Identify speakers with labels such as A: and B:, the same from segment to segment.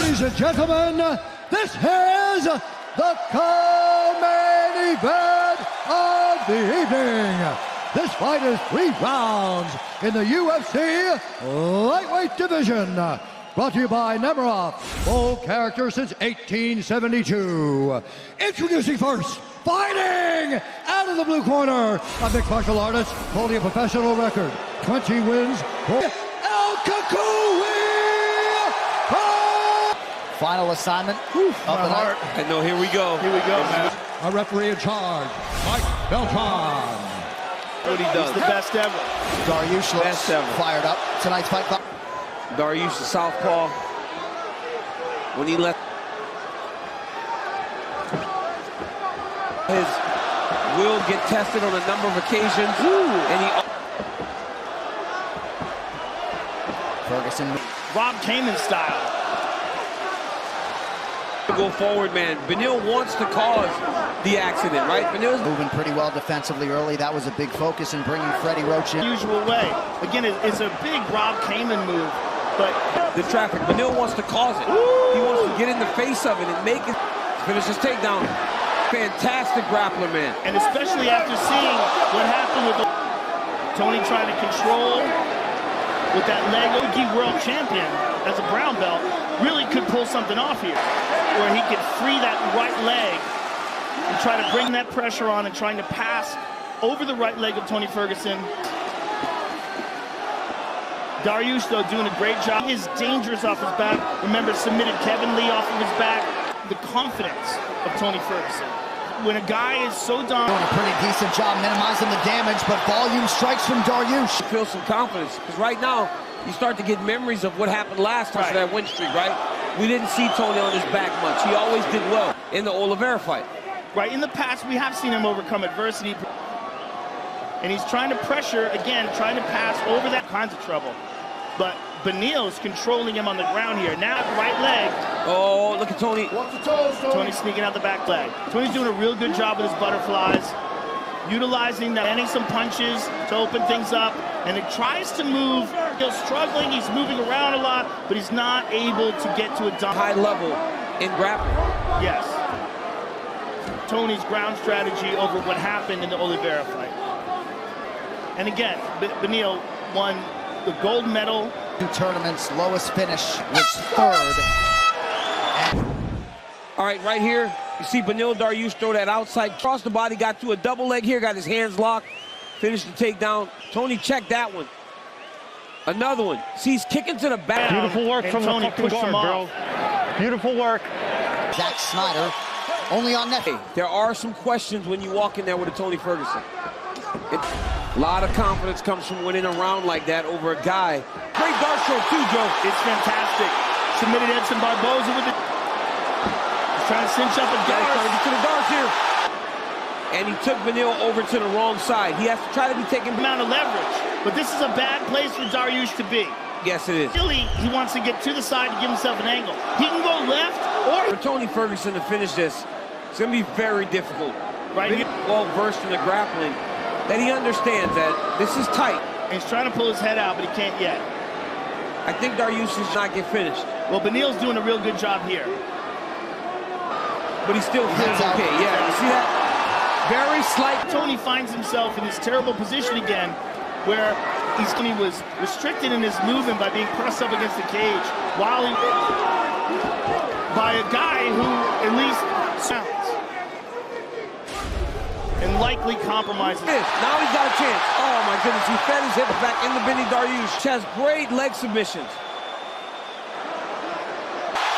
A: Ladies and gentlemen, this is the co-main event of the evening. This fight is 3 rounds in the UFC lightweight division. Brought to you by Nemiroff, full character since 1872. Introducing first, fighting out of the blue corner, a mixed martial artist holding a professional record, 20 wins, El Kakui!
B: Final assignment of the night.
C: I know, here we go.
D: Here we go, man.
A: A referee in charge, Mike Beltran.
C: What he does.
D: He's the best ever.
B: Dariush looks fired up. Tonight's fight club.
C: Dariush, the southpaw. When he left, his will get tested on a number of occasions. And he
B: Ferguson.
D: Rob Kaman style.
C: go forward, man. Beneil wants to cause the accident, right? Beneil's
B: Moving pretty well defensively early. That was a big focus in bringing Freddie Roach in.
D: Usual way. Again, it's a big Rob Kaman move, but
C: the traffic. Beneil wants to cause it. He wants to get in the face of it and make it. Finish his takedown. Fantastic grappler, man.
D: and especially after seeing what happened with Tony trying to control with that leg. Ogi world champion as a brown belt really could pull something off here, where he could free that right leg and try to bring that pressure on and trying to pass over the right leg of Tony Ferguson. Dariush, though, doing a great job. He is dangerous off his back. Remember, submitted Kevin Lee off of his back. The confidence of Tony Ferguson. When a guy is so dominant.
B: Doing a pretty decent job minimizing the damage, but volume strikes from Dariush.
C: Feel some confidence, because right now, you start to get memories of what happened last time for that win streak, right? We didn't see Tony on his back much. He always did well in the Oliveira fight.
D: Right, in the past, we have seen him overcome adversity. And he's trying to pressure, again, trying to pass over that kinds of trouble. But Beneil's controlling him on the ground here. Now, right leg.
C: Oh, look at Tony.
D: Watch the toes, Tony. Tony's sneaking out the back leg. Tony's doing a real good job with his butterflies, utilizing that, landing some punches to open things up. And it tries to move. He's struggling. He's moving around a lot, but he's not able to get to a
C: high level in grappling.
D: Yes. Tony's ground strategy over what happened in the Oliveira fight. And again, Beneil won the gold medal.
B: 2 tournaments, lowest finish was 3rd.
C: All right, right here, you see Beneil Dariush throw that outside cross the body, got to a double leg here, got his hands locked, finished the takedown. Tony checked that one. Another one. See, he's kicking to the back.
E: Beautiful work from
D: Tony
E: the fucking guard, bro. Beautiful work.
B: Zack Snyder, only on net.
C: Hey, there are some questions when you walk in there with a Tony Ferguson. A lot of confidence comes from winning a round like that over a guy. Great dart stroke too, Joe.
D: It's fantastic. Submitted Edson Barboza with it. He's trying to cinch up a dart.
C: Trying to get to the darts here. And he took Beneil over to the wrong side. He has to try to be taking
D: amount of leverage. But this is a bad place for Dariush to be.
C: Yes, it is.
D: Really, he wants to get to the side to give himself an angle. He can go left or...
C: For Tony Ferguson to finish this, it's going to be very difficult.
D: Right here.
C: Well versed in the grappling, that he understands that this is tight.
D: He's trying to pull his head out, but he can't yet.
C: I think Dariush does not get finished.
D: Well, Beneil's doing a real good job here.
C: But he still feels okay. Yeah, you see that? Very slight.
D: Tony finds himself in this terrible position again, where he was restricted in his movement by being pressed up against the cage, while he by a guy who at least sounds and likely compromises.
C: Now he's got a chance. Oh my goodness, he fed his hips back into Benny Dariush. Has great leg submissions.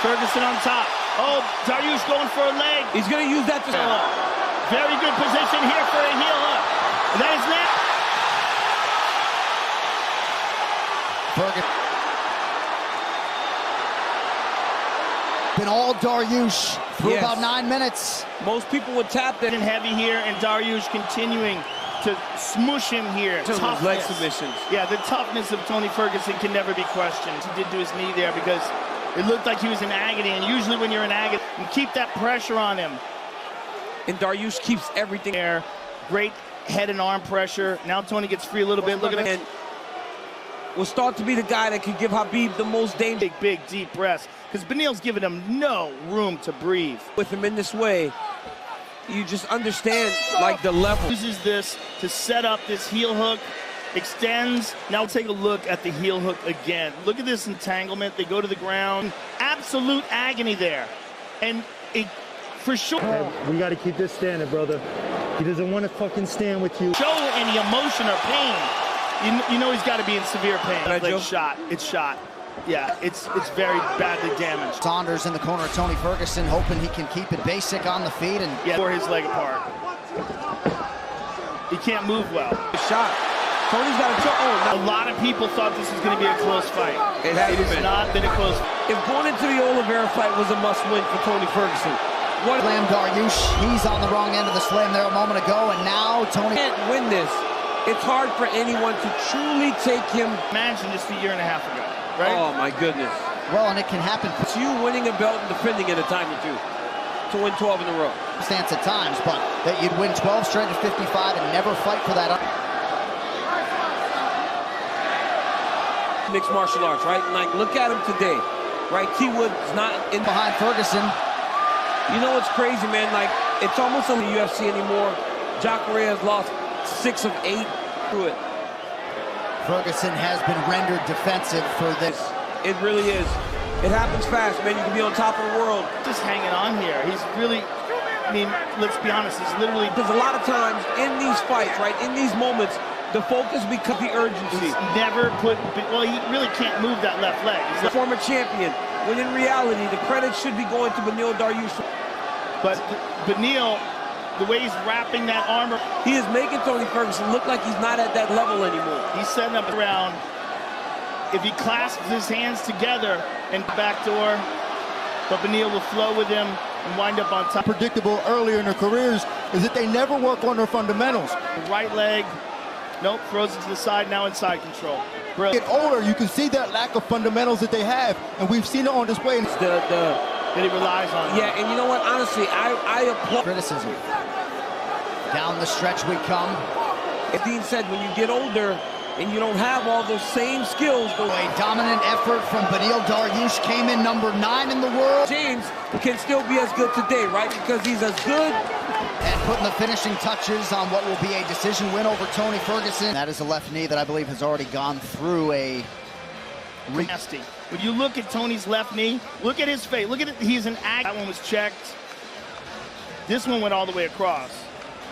D: Ferguson on top. Oh, Dariush going for a leg.
C: He's going to use that to...
D: Very good position here for a heel hook. And that is net.
B: Ferguson. Been all Dariush for about 9 minutes.
C: Most people would tap that.
D: And heavy here, and Dariush continuing to smush him here.
C: Toughness. Leg submissions.
D: Yeah, the toughness of Tony Ferguson can never be questioned. He did do his knee there because it looked like he was in agony, and usually when you're in agony, you keep that pressure on him.
C: And Dariush keeps everything
D: there. Great head and arm pressure. Now Tony gets free a little bit. Look at it.
C: was thought to be the guy that could give Khabib the most danger.
D: Big, deep breaths, because Beneil's giving him no room to breathe.
C: With him in this way, you just understand, like, the level.
D: Uses this to set up this heel hook, extends. Now take a look at the heel hook again. Look at this entanglement. They go to the ground. Absolute agony there. And for sure.
E: We got to keep this standing, brother. He doesn't want to fucking stand with you.
D: Show any emotion or pain. You know he's got to be in severe pain.
C: It's
D: shot. It's shot. Yeah, it's very badly damaged.
B: Saunders in the corner of Tony Ferguson, hoping he can keep it basic on the feet and
D: tore his leg apart. He can't move well.
C: Shot. Tony's got a
D: A lot of people thought this was going to be a close fight.
C: It has
D: not been a close.
C: If going into the Oliveira fight was a must-win for Tony Ferguson.
B: Slam Dariush, he's on the wrong end of the slam there a moment ago, and now Tony
C: can't win this. It's hard for anyone to truly take him.
D: Imagine just a year and a half ago, right?
C: Oh my goodness.
B: Well, and it can happen.
C: It's you winning a belt and defending it a time or two to win 12 in a row.
B: Stance at times, but that you'd win 12 straight at 55 and never fight for that.
C: Mixed martial arts, right? Like, look at him today, right? T Wood's not in
B: behind Ferguson.
C: You know what's crazy, man? Like, it's almost in the UFC anymore. Jacare has lost 6 of 8 through it.
B: Ferguson has been rendered defensive for this.
C: It really is. It happens fast, man. You can be on top of the world.
D: Just hanging on here. He's really, I mean, let's be honest, he's literally...
C: There's a lot of times in these fights, right, in these moments, the focus becomes the urgency.
D: He's never put, well, he really can't move that left leg.
C: He's a former champion, when in reality, the credit should be going to Beneil Dariush.
D: But Beneil, the way he's wrapping that arm,
C: he is making Tony Ferguson look like he's not at that level anymore.
D: He's setting up around. If he clasps his hands together and backdoor, but Beneil will flow with him and wind up on top.
A: Predictable earlier in their careers is that they never work on their fundamentals.
D: The right leg, nope, throws it to the side, now inside control. Brilliant.
A: Get older, you can see that lack of fundamentals that they have, and we've seen it on display.
D: That he relies on.
C: Yeah, and you know what? Honestly, I applaud
B: criticism. Down the stretch we come.
C: As Dean said, when you get older and you don't have all those same skills.
B: A dominant effort from Beneil Dariush came in number 9 in the world.
C: James can still be as good today, right? Because he's as good.
B: And putting the finishing touches on what will be a decision win over Tony Ferguson. That is a left knee that I believe has already gone through a...
D: Nasty. When you look at Tony's left knee, look at his face. Look at it. He's an act. That one was checked. This one went all the way across.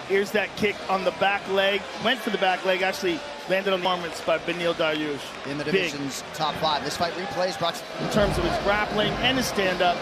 D: Here's that kick on the back leg. Went for the back leg. Actually landed on the armrest by Beneil Dariush.
B: In the division's top 5. This fight replays brought
D: in terms of his grappling and his stand-up.